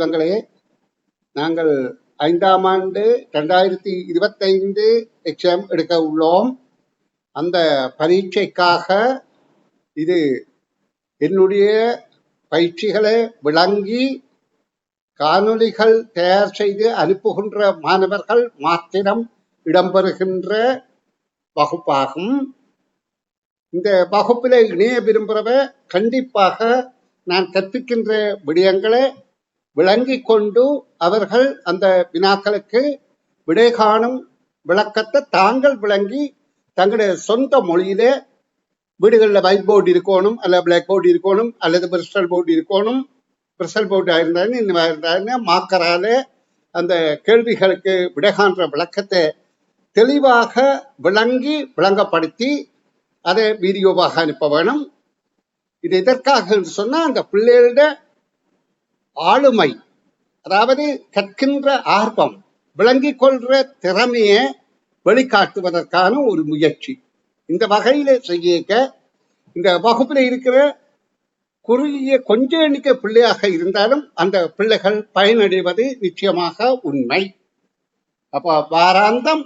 செல்வங்களே, நாங்கள் 5ஆம் ஆண்டு 2025 எக்ஸாம் எடுக்க உள்ளோம். அந்த பரீட்சைக்காக இது என்னுடைய பயிற்சிகளை விளங்கி காணொளிகள் தயார் செய்து அனுப்புகின்ற மாணவர்கள் மாத்திரம் இடம்பெறுகின்ற வகுப்பாகும். இந்த வகுப்பில் இணைய விரும்புகிறவ கண்டிப்பாக நான் கற்பிக்கின்ற விடயங்களை விளங்கி கொண்டு அவர்கள் அந்த வினாக்களுக்கு விடை காணும் விளக்கத்தை தாங்கள் விளங்கி தங்களுடைய சொந்த மொழியிலே வீடுகளில் ஒயிட் போர்டு இருக்கணும், அல்லது பிளாக் போர்டு இருக்கணும், அல்லது பிரிஸ்டல் போர்டு இருக்கணும். பிரிஸ்டல் போர்டு இருந்தாலும் இன்னும் இருந்தாலும் மாக்கரால அந்த கேள்விகளுக்கு விடை காண்ற விளக்கத்தை தெளிவாக விளங்கி விளங்கப்படுத்தி அதை வீடியோவாக அனுப்ப வேணும். இது எதற்காக சொன்னால் அந்த பிள்ளைகளோட ஆளுமை, அதாவது கற்கின்ற ஆர்வம், விளங்கி கொள்ற திறமையை வெளிக்காட்டுவதற்கான ஒரு முயற்சி. இந்த வகையில செய்ய இந்த வகுப்பில் இருக்கிற குறுகிய கொஞ்ச எண்ணிக்கை பிள்ளையாக இருந்தாலும் அந்த பிள்ளைகள் பயனடைவது நிச்சயமாக உண்மை. அப்போ வாராந்தம்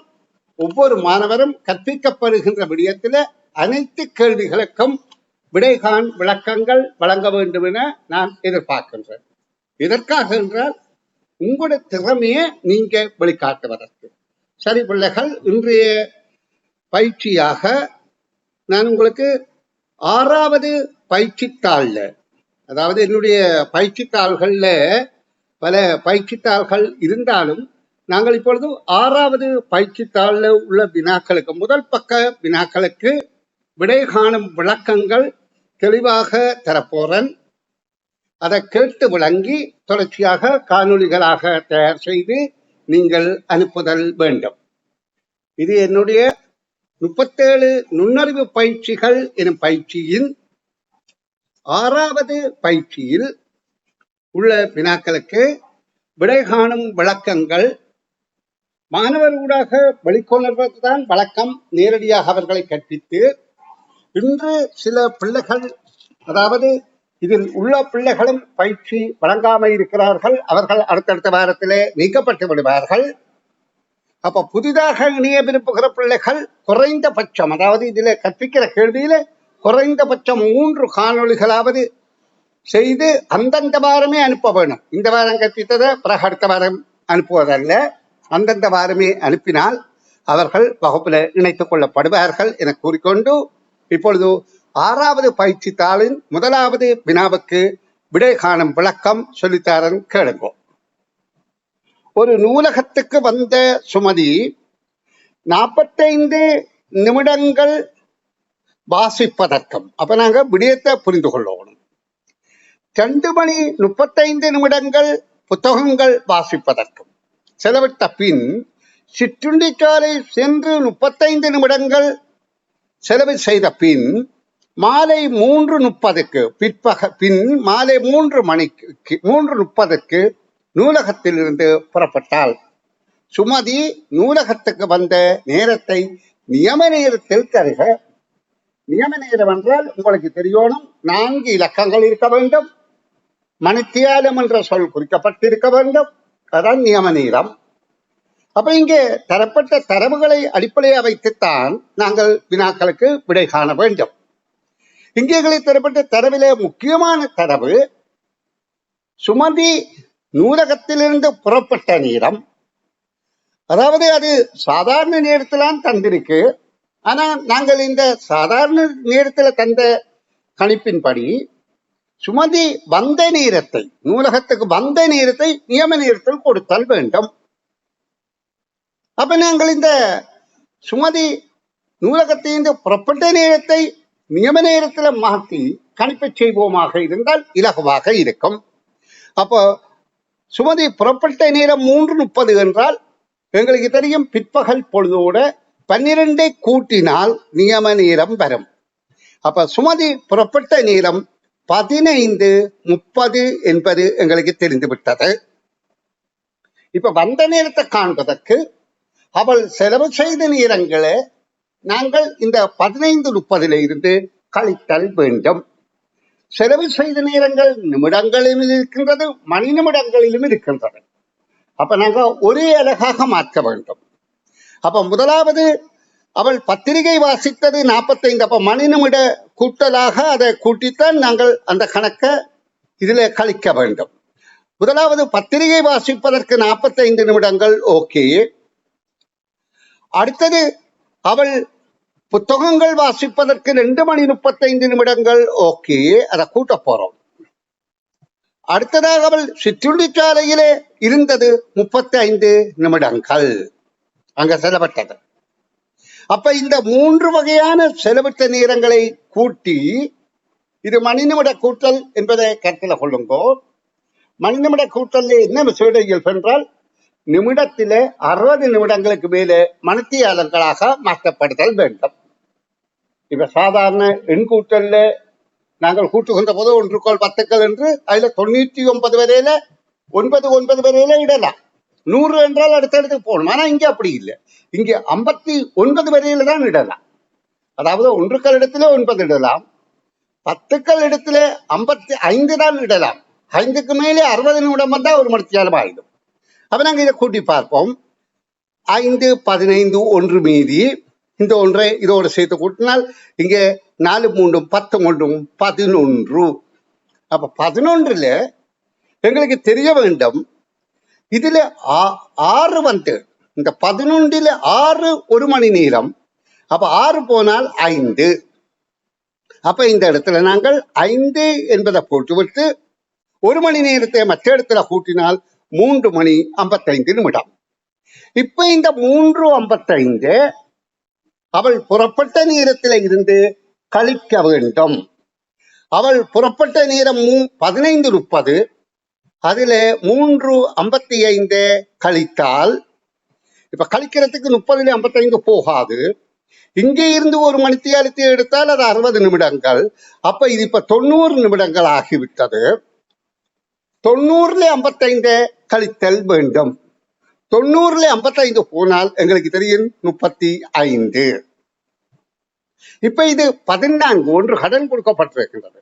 ஒவ்வொரு மாணவரும் கற்பிக்கப்படுகின்ற விடயத்தில் அனைத்து கேள்விகளுக்கும் விடைகாண் விளக்கங்கள் வழங்க வேண்டும் என நான் எதிர்பார்க்கின்றேன். எதற்காக என்றால் உங்களுடைய திறமையை நீங்க வெளிக்காட்டுவதற்கு. சரி பிள்ளைகள், இன்றைய பயிற்சியாக நான் உங்களுக்கு 6வது பயிற்சித்தாள்ல, அதாவது என்னுடைய பயிற்சித்தாள்கள்ல பல பயிற்சித்தாள்கள் இருந்தாலும் நாங்கள் இப்பொழுது 6வது பயிற்சித்தாள்ல உள்ள வினாக்களுக்கு, முதல் பக்க வினாக்களுக்கு விடை காணும் விளக்கங்கள் தெளிவாக தரப்போறேன். அதை கேட்டு விளங்கி தொடர்ச்சியாக காணொளிகளாக தயார் செய்து நீங்கள் அனுப்புதல் வேண்டும். இது என்னுடைய 37 நுண்ணறிவு பயிற்சிகள் எனும் பயிற்சியின் 6வது பயிற்சியில் உள்ள வினாக்களுக்கு விடை காணும் விளக்கங்கள் மாணவர் ஊடாக வெளிக்கொணர்வதுதான் வழக்கம். நேரடியாக அவர்களை கற்பித்து இன்று சில பிள்ளைகள், அதாவது இதில் உள்ள பிள்ளைகளும் பயிற்சி வழங்காமல் இருக்கிறார்கள். அவர்கள் அடுத்தடுத்த வாரத்திலே நீக்கப்பட்டு விடுவார்கள். அப்ப புதிதாக இணைய விரும்புகிற பிள்ளைகள் குறைந்தபட்சம், அதாவது இதுல கற்பிக்கிற கேள்வியில குறைந்தபட்சம் 3 காணொளிகளாவது செய்து அந்தந்த வாரமே அனுப்ப வேணும். இந்த வாரம் கற்பித்ததை பிறகு அடுத்த வாரம் அனுப்புவதல்ல, அந்தந்த வாரமே அனுப்பினால் அவர்கள் வகுப்பில் இணைத்துக் கொள்ளப்படுவார்கள் என கூறிக்கொண்டு இப்பொழுது 6வது பயிற்சி தாளின் 1வது வினாவுக்கு விடை காணும் விளக்கம் சொல்லித்தாரன் கேளுங்கோ. ஒரு நூலகத்துக்கு வந்த சுமதி 45 நிமிடங்கள் வாசிப்பதற்கும், அப்ப நாங்க விடயத்தை புரிந்து கொள்ளணும். 2 மணி 35 நிமிடங்கள் புத்தகங்கள் வாசிப்பதற்கும் செலவிட்ட பின் சிற்றுண்டிச்சாலை சென்று 35 நிமிடங்கள் செலவு செய்த பின் மாலை 3:30க்கு பின் மாலை 3:30க்கு நூலகத்திலிருந்து புறப்பட்டாள். சுமதி நூலகத்துக்கு வந்த நேரத்தை நியம நேரத்தில் தருக. நியம நேரம் என்றால் உங்களுக்கு தெரியணும், 4 இலக்கங்கள் இருக்க வேண்டும், மணித்தியாலம் என்ற சொல் குறிக்கப்பட்டிருக்க வேண்டும். அதான் நியம நேரம். அப்ப இங்கே தரப்பட்ட தரவுகளை அடிப்படையாக வைத்துத்தான் நாங்கள் வினாக்களுக்கு விடை காண வேண்டும். இங்கே தரப்பட்ட தரவிலே முக்கியமான தரவு சுமதி நூலகத்திலிருந்து புறப்பட்ட நேரம். அதாவது அது சாதாரண நேரத்திலாம் தந்திருக்கு. ஆனா நாங்கள் இந்த சாதாரண நேரத்தில் தந்த கணிப்பின்படி சுமதி வந்த நேரத்தை, நூலகத்துக்கு வந்த நேரத்தை நியம நேரத்தில் கொடுத்தல் வேண்டும். அப்ப நாங்கள் இந்த சுமதி நூலகத்திலிருந்து புறப்பட்ட நேரத்தை நியம நேரத்தில் மாற்றி கணிப்பை செய்வோமாக இருந்தால் இலகுவாக இருக்கும். அப்போ சுமதி புறப்பட்ட நேரம் 3:30 என்றால் எங்களுக்கு தெரியும் பிற்பகல் பொழுதோட 12 கூட்டினால் நியம நேரம் வரும். அப்ப சுமதி புறப்பட்ட நேரம் 15:30 என்பது எங்களுக்கு தெரிந்துவிட்டது. இப்ப வந்த நேரத்தை காண்பதற்கு அவள் செலவு செய்த நேரங்களை நாங்கள் இந்த 15:30 இருந்து கழித்தல் வேண்டும். செலவு செய்த நேரங்கள் நிமிடங்களிலும் இருக்கின்றது, மணி நிமிடங்களிலும் இருக்கின்றது. அப்ப நாங்க ஒரே அழகாக மாற்ற வேண்டும். அப்ப முதலாவது அவள் பத்திரிகை வாசித்தது 45, அப்ப மணி நிமிட கூட்டலாக அதை கூட்டித்தான் நாங்கள் அந்த கணக்கை இதுல கழிக்க வேண்டும். முதலாவது பத்திரிகை வாசிப்பதற்கு 45 நிமிடங்கள். ஓகே. அடுத்தது அவள் புத்தகங்கள் வாசிப்பதற்கு 2 மணி 35 நிமிடங்கள். ஓகே, அதை கூட்ட போறோம். அடுத்ததாக அவள் சிற்றுண்டிச்சாலையிலே இருந்தது 35 நிமிடங்கள் அங்க செலவிட்டது. அப்ப இந்த 3 வகையான செலவிட்ட நேரங்களை கூட்டி, இது மணி நிமிட கூட்டல் என்பதை கருத்தில் கொள்ளுங்கோ. மணி நிமிட கூட்டல் என்ன விசேடங்கள் என்றால், நிமிடத்தில 60 நிமிடங்களுக்கு மேலே மணித்தியாலங்களாக மாற்றப்படுதல் வேண்டும். இப்ப சாதாரண எண் கூட்டல்ல நாங்கள் கூட்டுகின்ற போது 1 10 என்று அதுல 99 வரையில 9 வரையில இடலாம். 100 என்றால் அடுத்தடுத்து போகணும். ஆனா இங்க அப்படி இல்லை. இங்க 59 வரையில தான் இடலாம். அதாவது 1 இடத்துல 9 இடலாம், 10 இடத்துல 55 தான் இடலாம். 5க்கு மேலே 60 நிமிடம் வந்தா ஒரு மணித்தியாலம் ஆயிடும். அப்ப நாங்க இதை கூட்டி பார்ப்போம். 5, 15, 1 மீதி. இந்த ஒன்றை இதோடு சேர்த்து கூட்டினால் இங்கே 4, 3, 10, 11. அப்ப 11ல எங்களுக்கு தெரிய வேண்டும், இதுல 6 வந்து இந்த 11ல 6 1 மணி நேரம். அப்ப 6 போனால் 5. அப்ப இந்த இடத்துல நாங்கள் 5 என்பதை போட்டுவிட்டு 1 மணி நேரத்தை மற்ற இடத்துல கூட்டினால் 3 மணி 55 நிமிடம். இப்ப இந்த 3:55 அவள் புறப்பட்ட நேரத்தில் இருந்து கழிக்க வேண்டும். அவள் புறப்பட்ட நேரம் 15:30. அதுல 3:55 கழித்தால், இப்ப கழிக்கிறதுக்கு 30ல 55 போகாது. இங்கே இருந்து ஒரு மணித்தியாலத்தை எடுத்தால் அது 60 நிமிடங்கள். அப்ப இது இப்ப 90 நிமிடங்கள் ஆகிவிட்டது. 90ல 55 கழித்தல் வேண்டும். 90ல 55 போனால் எங்களுக்கு தெரியும் 35. இப்ப இது 14 1 கடன் கொடுக்கப்பட்டிருக்கின்றது.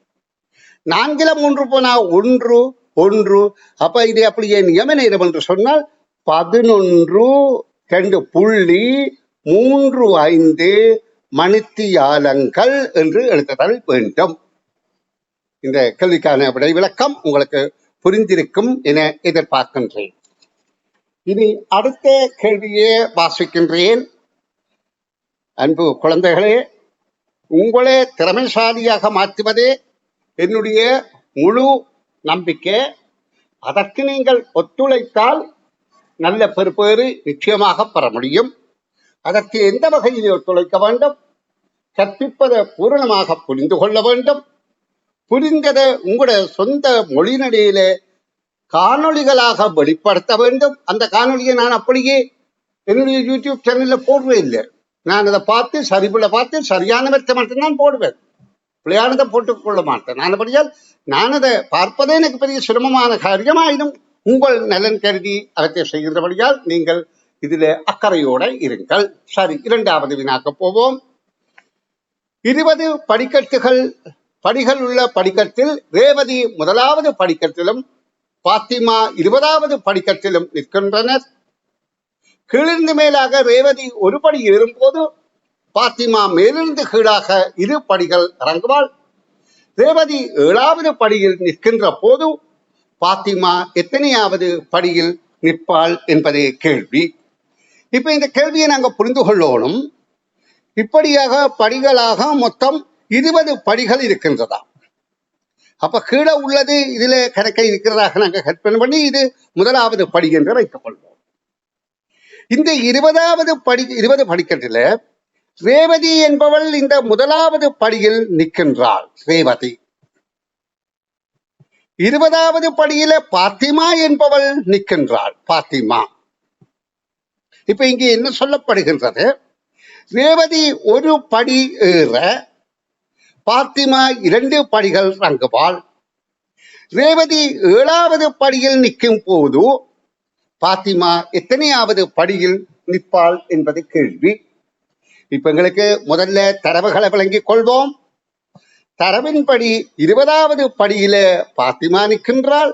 4ல 3 போனா 1 1. அப்ப இது அப்படியே நியம நேரம் என்று சொன்னால் 11.2.35 மணித்தியாலங்கள் என்று எழுதுதல் வேண்டும். இந்த கேள்விக்கான விடை விளக்கம் உங்களுக்கு புரிந்திருக்கும் என எதிர்பார்க்கின்றேன். இனி அடுத்த கேள்வியே வாசிக்கின்றேன். அன்பு குழந்தைகளே, உங்களே திறமைசாலியாக மாற்றுவதே என்னுடைய முழு நம்பிக்கை. அதற்கு நீங்கள் ஒத்துழைத்தால் நல்ல பெறுபேறு நிச்சயமாக பெற முடியும். அதற்கு எந்த வகையில் ஒத்துழைக்க வேண்டும்? கற்பிப்பதை பூரணமாக புரிந்து கொள்ள வேண்டும். புரிந்ததை உங்களுடைய சொந்த மொழிநடையில காணொளிகளாக வெளிப்படுத்த வேண்டும். அந்த காணொலியை நான் அப்படியே என்னுடைய யூடியூப் சேனல்ல போடுவேன் இல்லை. நான் அதை பார்த்து சரிபுல பார்த்து சரியானவற்றை மட்டும்தான் போடுவேன். பிள்ளையானதை போட்டுக் கொள்ள மாட்டேன். நான் அப்படியால் நான் அதை பார்ப்பதே எனக்கு பெரிய சிரமமான காரியமாயினும் உங்கள் நலன் கருதி அவற்றை செய்கின்றபடியால் நீங்கள் இதில் அக்கறையோட இருங்கள். சரி, 2வது வினாக்க போவோம். 20 படிகள் உள்ள படிக்கட்டில் ரேவதி 1வது படிக்கட்டிலும் பாத்திமா 20வது படிக்கட்டிலும் நிற்கின்றனர். கீழிருந்து மேலாக ரேவதி ஒரு படி ஏறும்போது பாத்திமா மேலிருந்து கீழாக 2 படிகள் இறங்குவாள். ரேவதி 7வது படியில் நிற்கின்ற போது பாத்திமா எத்தனையாவது படியில் நிற்பாள் என்பதே கேள்வி. இப்ப இந்த கேள்வியை நாங்க புரிந்து கொள்ளணும். இப்படியாக படிகளாக மொத்தம் 20 படிகள் இருக்கின்றதா? அப்ப கீழே உள்ளது இதுல கணக்கை இருக்கிறதாக நாங்க கற்பனை பண்ணி இது 1வது படி என்று வைத்துக் கொள்வோம். இந்த 20 படிக்கட்டில ரேவதி என்பவள் இந்த 1வது படியில் நிற்கின்றாள். ரேவதி 20வது படியில பாத்திமா என்பவள் நிற்கின்றாள். பாத்திமா. இப்ப இங்கே என்ன சொல்லப்படுகின்றது? ரேவதி ஒரு படி ஏற பாத்திமா 2 படிகள் இறங்குவாள். ரேவதி 7வது படியில் நிற்கும் போது பாத்திமா எத்தனையாவது படியில் நிற்பாள் என்பது கேள்வி. இப்ப எங்களுக்கு முதல்ல தரவுகளை விளங்கிக் கொள்வோம். தரவின்படி 20வது படியிலே பாத்திமா நிற்கின்றாள்,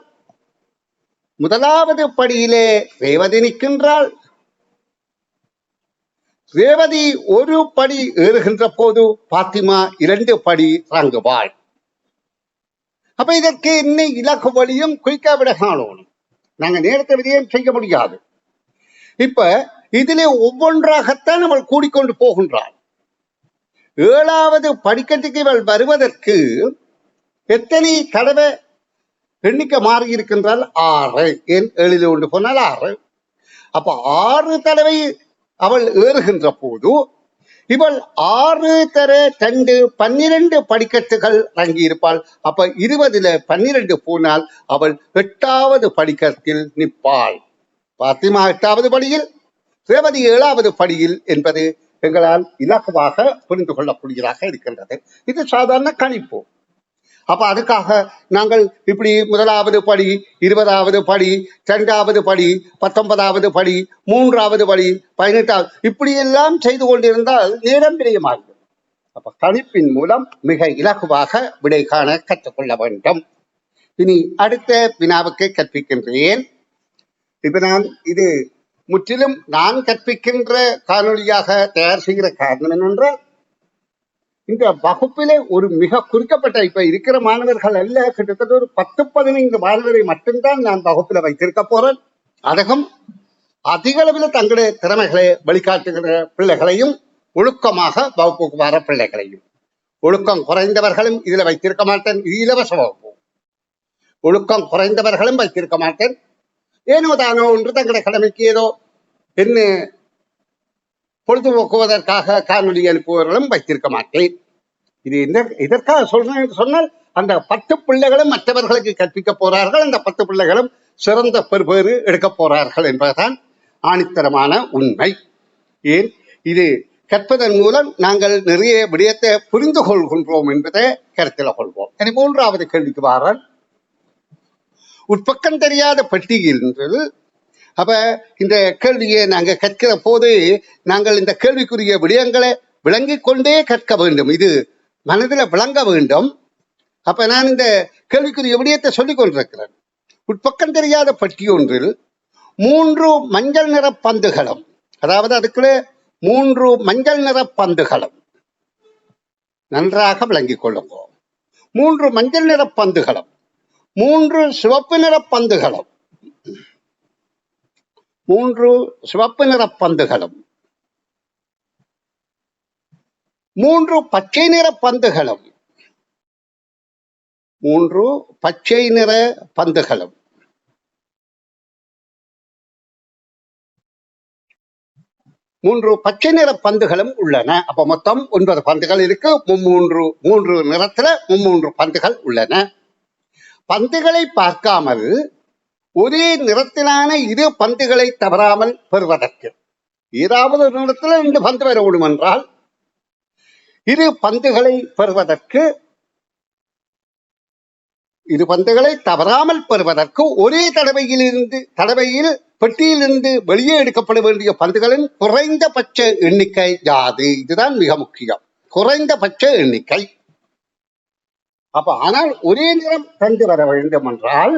முதலாவது படியிலே ரேவதி நிற்கின்றாள். ரேவதி ஒரு படி ஏறுகின்ற போது பாத்திமா 2 படி இறங்குவாள். அப்ப இதற்கு என்ன இலக்கு வழியும் குயிக்கா விட காணணும். நாங்க நேரத்தை விதியம் செய்ய முடியாது. இப்ப இதிலே ஒவ்வொன்றாகத்தான் அவள் கூடிக்கொண்டு போகின்றாள். 7வது படிக்கட்டுக்கு இவள் வருவதற்கு எத்தனை தடவை எண்ணிக்கை மாறி இருக்கின்றால் 6. ஏன் 7 கொண்டு போனால் 6. அப்ப 6 தடவை அவள் ஏறுகின்ற போது இவள் 6 தர 2 12 படிக்கட்டுகள் இறங்கி இருப்பாள். அப்ப 20ல 12 போனால் அவள் 8வது படிக்கட்டில் நிற்பாள். பாத்திமா 8வது படியில், ரேவதி 7வது படியில் என்பது எங்களால் இலகுவாக புரிந்து கொள்ளக்கூடியதாக இருக்கின்றது. இது சாதாரண கணிப்பு. அப்ப அதுக்காக நாங்கள் இப்படி 1வது படி, 20வது படி, 2வது படி, 19வது படி, 3வது படி, 18வது இப்படி எல்லாம் செய்து கொண்டிருந்தால் நேரம் விரயமாகும். அப்ப கணிப்பின் மூலம் மிக இலகுவாக விடை காண கற்றுக்கொள்ள வேண்டும். இனி அடுத்த வினாவுக்கு கற்பிக்கின்றேன். இப்ப நான் இது முற்றிலும் நான் கற்பிக்கின்ற காணொலியாக தயார் செய்கிற காரணம் என்னென்றால், இந்த வகுப்பிலே ஒரு மிக குறிக்கப்பட்ட இப்ப இருக்கிற மாணவர்கள் அல்ல, கிட்டத்தட்ட ஒரு 10-15 மாணவரை மட்டும்தான் நான் வகுப்பில் வைத்திருக்க போறேன். அதுவும் அதிக அளவில் தங்களுடைய திறமைகளை வெளிக்காட்டுகிற பிள்ளைகளையும் ஒழுக்கமாக வகுப்புக்கு வர பிள்ளைகளையும். ஒழுக்கம் குறைந்தவர்களும் இதுல வைத்திருக்க மாட்டேன். இது இலவச வகுப்பு. ஒழுக்கம் குறைந்தவர்களும் வைத்திருக்க மாட்டேன். ஏனோ தானோ ஒன்று தங்களுடைய கடமைக்கு ஏதோ என்ன பொழுதுபோக்குவதற்காக காணொலி அனுப்புவர்களும் வைத்திருக்க மாட்டேன். இது எதற்காக சொல்றேன் என்று சொன்னால், அந்த 10 பிள்ளைகளும் மற்றவர்களுக்கு கற்பிக்க போறார்கள். அந்த 10 பிள்ளைகளும் சிறந்த பெறுபேறு எடுக்க போறார்கள் என்பதுதான் ஆணித்தரமான உண்மை. ஏன் இது கற்பதன் மூலம் நாங்கள் நிறைய விடயத்தை புரிந்து கொள்கின்றோம் என்பதை கருத்தில் கொள்வோம். இனி 3வது கேள்விக்கு வாரன். உட்பக்கம் தெரியாத பட்டியல் என்றது. அப்ப இந்த கேள்வியை நாங்க கற்கிற போது நாங்கள் இந்த கேள்விக்குரிய விடயங்களை விளங்கிக் கொண்டே கற்க வேண்டும். இது மனதில் விளங்க வேண்டும். அப்ப நான் இந்த கேள்விக்குரிய விடயத்தை சொல்லிக் கொண்டிருக்கிறேன். உட்பக்கம் தெரியாத பட்டி ஒன்றில் 3 மஞ்சள் நிற பந்துகளும், அதாவது அதுக்குள்ள 3 மஞ்சள் நிற பந்துகளும், நன்றாக விளங்கிக் கொள்ளுங்க. 3 மஞ்சள் நிற பந்துகளும், 3 சிவப்பு நிற பந்துகளும், 3 சிவப்பு நிற பந்துகளும், 3 பச்சை நிற பந்துகளும், 3 பச்சை நிற பந்துகளும், 3 பச்சை நிற பந்துகளும் உள்ளன. அப்ப மொத்தம் 9 பந்துகள் இருக்கு. 3 நிறத்துல 3 பந்துகள் உள்ளன. பந்துகளை பார்க்காமல் ஒரே நிறத்திலான 2 பந்துகளை தவறாமல் பெறுவதற்கு, ஏதாவது ஒரு நிறத்துல 2 பந்து வர விடும் என்றால் 2 பந்துகளை பெறுவதற்கு, 2 பந்துகளை தவறாமல் பெறுவதற்கு ஒரே தடவையில் பெட்டியிலிருந்து வெளியே எடுக்கப்பட வேண்டிய பந்துகளின் குறைந்தபட்ச எண்ணிக்கை யாது? இதுதான் மிக முக்கியம். குறைந்தபட்ச எண்ணிக்கை. அப்ப ஆனால் ஒரே நிறம் பந்து வர வேண்டும் என்றால்,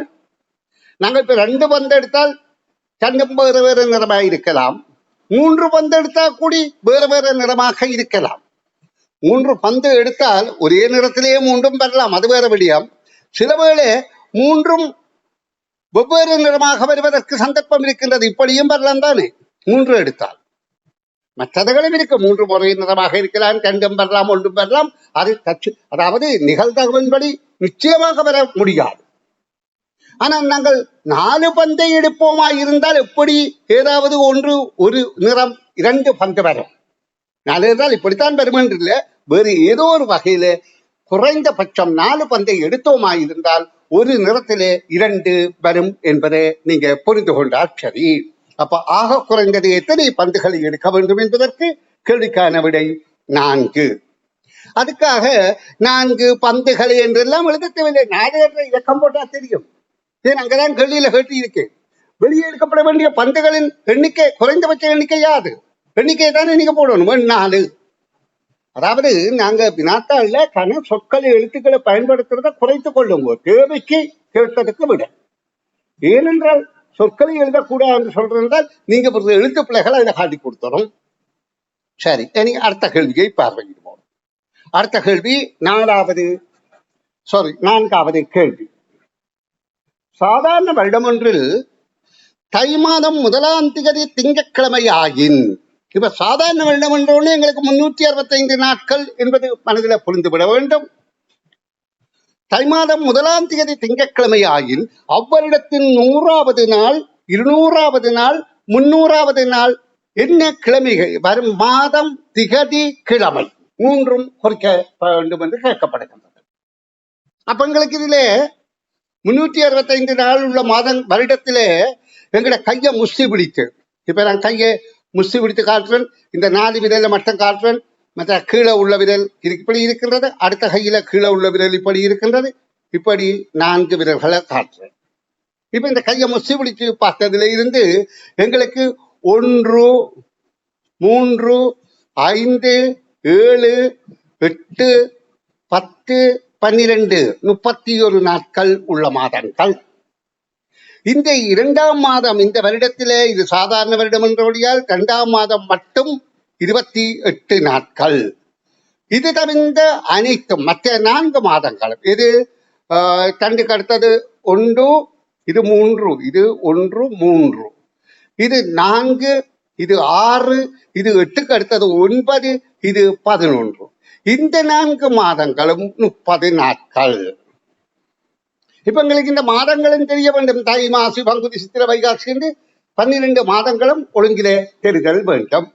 நாங்கள் இப்ப 2 பந்து எடுத்தால் 2 வேறு வேறு நிறமாக இருக்கலாம். 3 பந்து எடுத்தால் கூடி வேறு வேறு நிறமாக இருக்கலாம். 3 பந்து எடுத்தால் ஒரே நிறத்திலேயே 3 வரலாம், அது வேற விடயம். சில வேளை 3 வெவ்வேறு நிறமாக வருவதற்கு சந்தர்ப்பம் இருக்கின்றது. இப்படியும் வரலாம் தானே 3 எடுத்தால். மற்றதுகளும் இருக்கு. 3 ஒரே நிறமாக இருக்கலாம், 2 வரலாம், 1 வரலாம். அது அதாவது நிகழ்தகவின்படி நிச்சயமாக வர முடியாது. ஆனால் நாங்கள் 4 பந்தை எடுப்போமா இருந்தால் எப்படி ஏதாவது ஒரு நிறம் 2 பந்து வரும். 4 இருந்தால் இப்படித்தான் வரும் என்று இல்லை, வேறு ஏதோ ஒரு வகையில குறைந்தபட்சம் 4 பந்தை எடுத்தோமா இருந்தால் ஒரு நிறத்திலே 2 வரும் என்பதை நீங்க புரிந்து கொண்டால் சரி. அப்ப ஆக குறைந்தது எத்தனை பந்துகளை எடுக்க வேண்டும் என்பதற்கு கேள்விக்கான விடை 4. அதுக்காக 4 பந்துகளை என்றெல்லாம் எழுத தேவையில்லை. 4 என்ற இலக்கம் போட்டா தெரியும். ஏன் அங்கதான் கேள்வியில கேட்டு இருக்கு. வெளியே எடுக்கப்பட வேண்டிய பந்துகளின் எண்ணிக்கை, குறைந்தபட்ச எண்ணிக்கை யாது? எண்ணிக்கையை தானே நீங்க போடணும். 4. அதாவது நாங்க வினாத்தாள்ல சொற்களை எழுத்துக்களை பயன்படுத்துறத குறைத்துக் கொள்ளுங்க, தேவைக்கு கேட்டதுக்கு விட. ஏனென்றால் சொற்களை எழுதக்கூடாது சொல்றால் நீங்க எழுத்து பிள்ளைகளை அதை காட்டி கொடுத்துரும். சரி, இனி அடுத்த கேள்வியை பார்வையிடுவோம். அடுத்த கேள்வி நான்காவது கேள்வி. சாதாரண வருடம் ஒன்றில் தை மாதம் 1ஆம் திகதி திங்கட்கிழமை ஆகின், இப்ப சாதாரண வருடம் என்றோன்னு எங்களுக்கு 365 நாட்கள் என்பது மனதில் புரிந்துவிட வேண்டும். தை மாதம் 1ஆம் திகதி திங்கட்கிழமை ஆகின் அவ்வருடத்தின் 100வது நாள், 200வது நாள், 300வது நாள் என்ன கிழமைகள் வரும்? மாதம், திகதி, கிழமை மூன்றும் குறிக்க வேண்டும் என்று கேட்கப்படுகின்றது. அப்ப எங்களுக்கு இதுல 365 நாள் உள்ள மாதம் வருடத்திலே எங்கட கையை முஸ்தி பிடித்து, இப்ப நான் கையை முஸ்தி பிடித்து காட்டுறேன், இந்த 4 விரல மட்டும் காட்டுறேன், மற்ற கீழே உள்ள விரல் இப்படி இருக்கின்றது, அடுத்த கையில கீழே உள்ள விரல் இப்படி இருக்கின்றது, இப்படி 4 விரல்களை காட்டுறேன். இப்ப இந்த கையை முஸ்தி பிடிச்சு பார்த்ததுல இருந்து எங்களுக்கு 1, 3, 5, 7, 8, 10, 12, 31 நாட்கள் உள்ள மாதங்கள். இந்த 2ஆம் மாதம், இந்த வருடத்திலே இது சாதாரண வருடம் என்றபடியால் 2ஆம் மாதம் மட்டும் 28 நாட்கள். இது தவிர்ந்த அனைத்தும் மற்ற 4 மாதங்களும், இது தண்டுக்கு அடுத்தது 1, இது 3, இது 1, 3, இது 4, இது 6, இது 8க்கு அடுத்தது 9, இது 11. இந்த 4 மாதங்களும் 30 நாட்கள். இப்ப எங்களுக்கு இந்த மாதங்களும் தெரிய வேண்டும். தை, மாசி, பங்குனி, சித்திரை, வைகாசி என்று 12 மாதங்களும் ஒழுங்கிலே தெரிதல் வேண்டும்.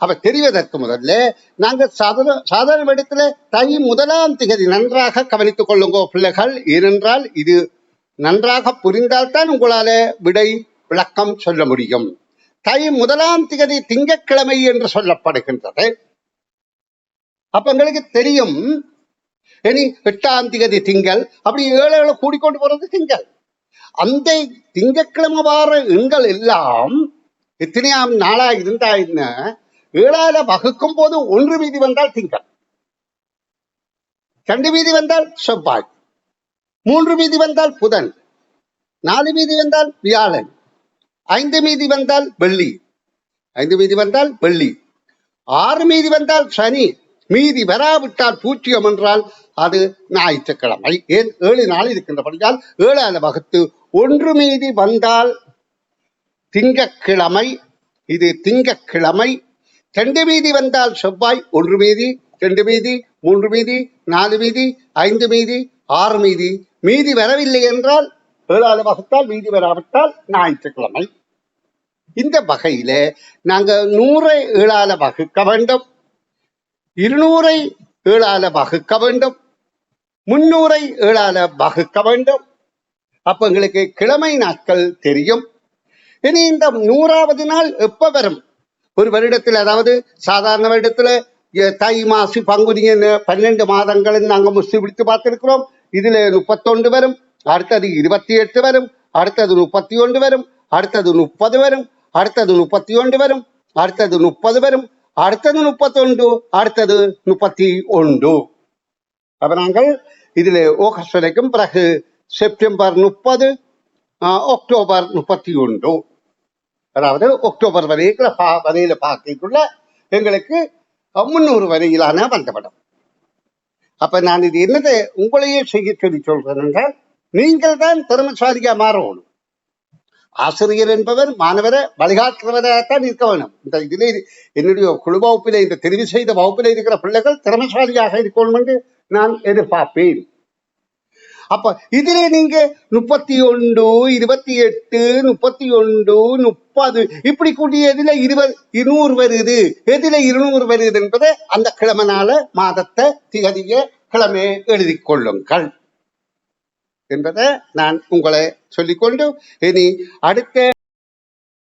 அப்ப தெரிவதற்கு முதல்ல நாங்க சாதாரண இடத்துல தை 1ஆம் திகதி நன்றாக கவனித்துக் கொள்ளுங்க பிள்ளைகள். ஏனென்றால் இது நன்றாக புரிந்தால்தான் உங்களால விடை விளக்கம் சொல்ல முடியும். தை 1ஆம் திகதி திங்கட்கிழமை என்று சொல்லப்படுகின்றது. அப்ப எங்களுக்கு தெரியும், இனி 8ஆம் திகதி திங்கள், அப்படி 7 கூடிக்கொண்டு போறது திங்கள். அந்த திங்கட்கிழமை வார எண்கள் எல்லாம் எத்தனையாம் நாளா இருந்தா என்ன, 7ஆல வகுக்கும் போது 1 மீதி வந்தால் திங்கள், 2 மீதி வந்தால் செவ்வாய், 3 மீதி வந்தால் புதன், 4 மீதி வந்தால் வியாழன், 5 மீதி வந்தால் வெள்ளி, 5 மீதி வந்தால் வெள்ளி, 6 மீதி வந்தால் சனி, மீதி வராவிட்டால் பூச்சியம் என்றால் அது ஞாயிற்றுக்கிழமை. ஏன் 7 நாள் இருக்கின்றபடியால் 7ஆல வகுத்து 1 மீதி வந்தால் திங்கட்கிழமை, இது திங்கட்கிழமை. 2 மீதி வந்தால் செவ்வாய், 1 மீதி, 2 மீதி, 3 மீதி, 4 மீதி, 5 மீதி, 6 மீதி, மீதி வரவில்லை என்றால் 7ஆல வகுத்தால், மீதி வராவிட்டால் ஞாயிற்றுக்கிழமை. இந்த வகையில நாங்க 100 7ஆல வகுக்க வேண்டும், 200 7ஆல வகுக்க வேண்டும், 300 7ஆல வகுக்க வேண்டும். அப்ப எங்களுக்கு கிழமை நாட்கள் தெரியும். இனி இந்த 100வது நாள் எப்ப வரும்? ஒரு வருடத்தில், அதாவது சாதாரண வருடத்துல தை, மாசி, பங்குனி 12 மாதங்களும் நாங்க முஸ்தி பிடித்து பார்த்திருக்கிறோம். இதுல 31 வரும், அடுத்தது 28 வரும், அடுத்தது 31 வரும், அடுத்தது 30 வரும், அடுத்தது 31 வரும், அடுத்தது 30 வரும், அடுத்தது 31, அடுத்தது 31. அப்ப நாங்கள் இதுல ஆகஸ்ட் வரைக்கும், பிறகு செப்டம்பர் 30, அக்டோபர் 31, அதாவது அக்டோபர் வரையில பார்க்கக்குள்ள எங்களுக்கு 300 வரையிலான வந்துவிடும். அப்ப நான் இது என்னதை உங்களையே செய்ய சொல்லி சொல்றேன் என்றால், நீங்கள் தான் திறமைசாலியா மாறணும். ஆசிரியர் என்பவர் மாணவரை வழிகாட்டுறவராகத்தான் இருக்க வேணும். இந்த இதிலே என்னுடைய குழு வகுப்பிலே, இந்த தெரிவு செய்த வகுப்பிலே இருக்கிற பிள்ளைகள் திறமைசாலியாக இருக்கணும் என்று நான் எதிர்பார்ப்பேன். அப்ப இதிலே நீங்க 31, 28, 31, 30 இப்படி கூடிய எதில 200 வருது, எதில 200 வருது என்பதை அந்த கிழமனால மாதத்தை, திகதிய, கிழமையை எழுதி கொள்ளுங்கள் என்பதை நான் உங்களை சொல்லிக்கொண்டு இனி அடுத்த